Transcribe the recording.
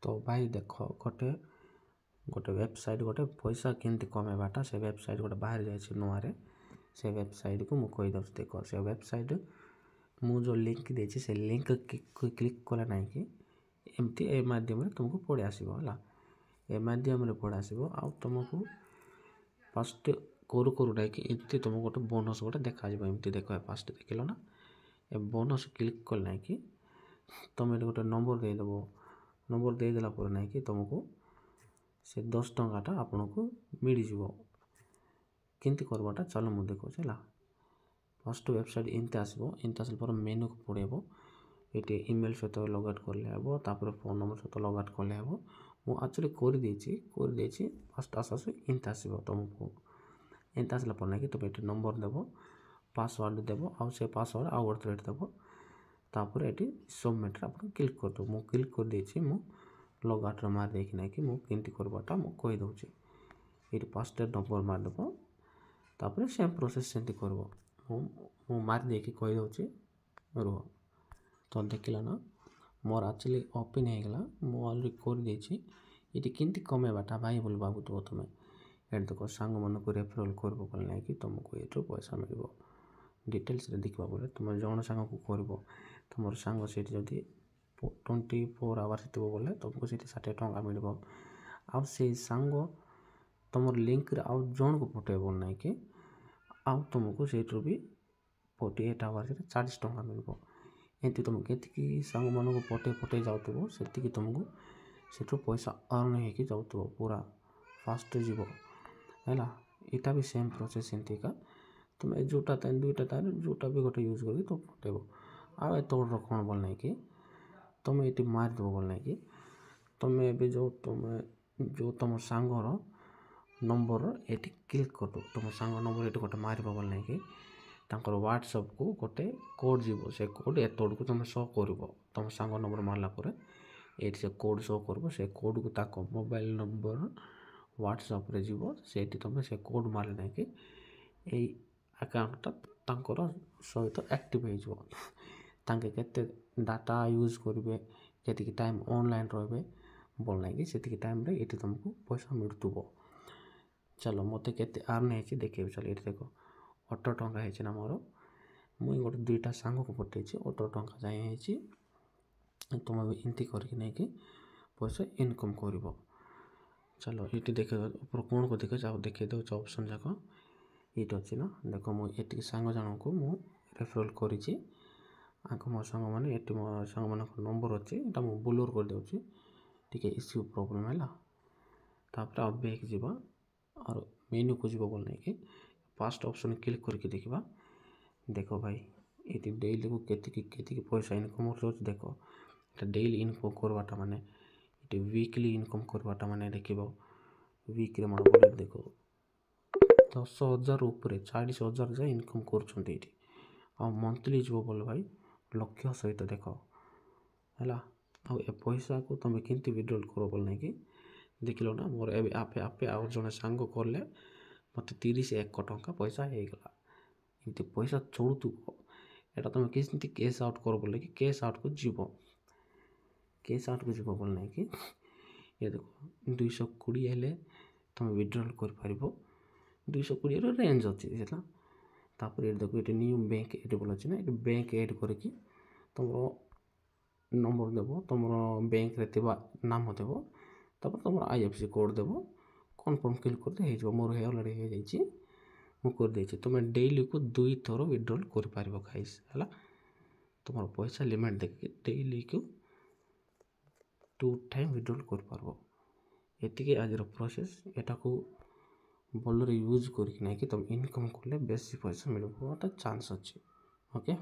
तो भाई देख गोटे गोटे वेबसाइट गोटे पैसा केमती कमेबाटा से वेबसाइट गोटे बाहर जाए नुआरे से वेबसाइट को मुझे कहीदे देख से वेबसाइट मु जो लिंक देती से लिंक क्लिक कले ना कि एमती ए माध्यम तुमको पढ़े आसो है ए माध्यम पढ़े आसो आ तुमको फास्ट करू करू ना कि एमती तुमको गोटे बोनस गोटे देखा एमती देख फास्ट देख लो ना ए बोनस क्लिक कल ना कि तुम ये गोटे नंबर देदेला ना कि तुमको से 10 टंकाटा आपन को मिल जाव केमती करवाटा चलो मुझे देखो है फर्स्ट वेबसाइट इनते आसो इनते आस मेनू को पड़ेब ये इमेल सहित लगआउट कले हे तापर फोन नंबर सहित लगआउट कले हे मुझे एक्चुअली कर फर्स्ट आस इनते आसो तुमको इनते आसला ना कि तुम ये नंबर देव पासवर्ड देव आउ से पासवर्ड आउ गोटे थ्रेड देव तापर ये सबमिट आप क्लिक कर दो मुझे क्लिक कर देछि मु लगआउट मार देखना कि मुझे केमती करवाटा मुझे कहीदे ये पासवर्ड नंबर मारदेव तापर सेम प्रोसेस सेमती कर मार देकी कहीदे रुह तो देखला ना मोर एक्चुअली ओपन होगला मुझे अलरेडी कर ये केमती कमेबाटा भाई बोल भावुव तुम्हें ये देख सांग मन को रेफरल कर ना कि तुमको ये पैसा मिल डिटेल्स देखा बोले तुम जन सांग को कर तुम सांग से 24 आवर्स थी बोले तुमको सीट 60 टंका मिल आउ से सांग तुम लिंक आउ जन को पठेब ना कि आउ तुमको से भी 48 आवर्स 40 टंका मिल एमती तुम के सांग मान को पटे जाऊ से तुमको से पैसा अर्न हो जाऊ पूरा फास्ट जीव है यहाँ भी सेम प्रोसेस एमती का तुम जोटा दुईटा तार जोटा भी गोटे यूज कर तुम पठेब आउ एत बड़ कौन बोल ना कि तुम ये मारिदेव बोल ना कि तुम ए जो तुम सांगर नंबर ये क्लिक कर दो तुम सांग नंबर ये गोटे मार बोल ना कि व्हाट्सएप को गोटे कोड जीव से कोड एत को तुम शो कर तुम सांग नंबर मारला ये से कोड शो कर से कोड को मोबाइल नंबर व्हाट्सएप रे जीव से तुम से कोड मारे ना कि यही अकाउंटा सहित एक्टिव हो केते डाटा यूज करेंगे के टाइम ऑनलाइन रे बोलना कि से टाइम रे ये तुमको पैसा मिलूब चलो मत के आर्न हो देखे चलो ये देख 18 टंका है मोर मुई गोटे दुईटा सांग को पठे 18 टंका जाए तुम भी इमती करके पैसा इनकम कर चलो ये देख ऊपर कौन को देखे देखे दे ऑप्शन जाक ये अच्छी ना देख मुझे सांग जन को मु रेफरल करी मो सांग मैंने ये मो सांग मान नंबर अच्छे यहाँ मुझे ब्लोर कर दूसरी इश्यू प्रोब्लेम है तापर आप बैक जावा और मेन्यू को जीव बोलना कि फास्ट ऑप्शन क्लिक करके देखा देख भाई ये डेली को केती पैसा इनकम हो देख डेली इनकम करवाटा माने ये वीकली इनकम करवाटा माने देख वीक्रे मान बोले देख 10,000 ऊपर 40,000 जाए इनकम कर मंथली जीव बोले भाई लक्ष्य सहित देख है पैसा को तुम केमती विड्रॉल कर बोलना कि देख लो ना मोर आपे आपे आउ जड़े सांग कले मत 31 टंका पैसा होगला एमती पैसा चढ़ुव एटा तुम केमती कैश आउट कर बोले कि कैश आउट को जीव बोलना कि ये देख 220 हेले तुम विड्रॉल कर 220 रेंज अच्छी तापर ये देख ये न्यू बैंक ये बोल अच्छे ना ये बैंक एड करके तुम नंबर देव तुम बैंक रे नाम देव तब तुम IFSC कोड देव कन्फर्म क्लिक कर मोर अलरेडी मुझे तुम डेली को 2 थर विड्रॉल कर गाइस है तुम पैसा लिमिट देखिए डेली को 2 टाइम विड्रॉल कर आज प्रोसेस यहाँ को भल यूज करके तुम इनकम कले बेसी पैसा मिल चांस अच्छे ओके।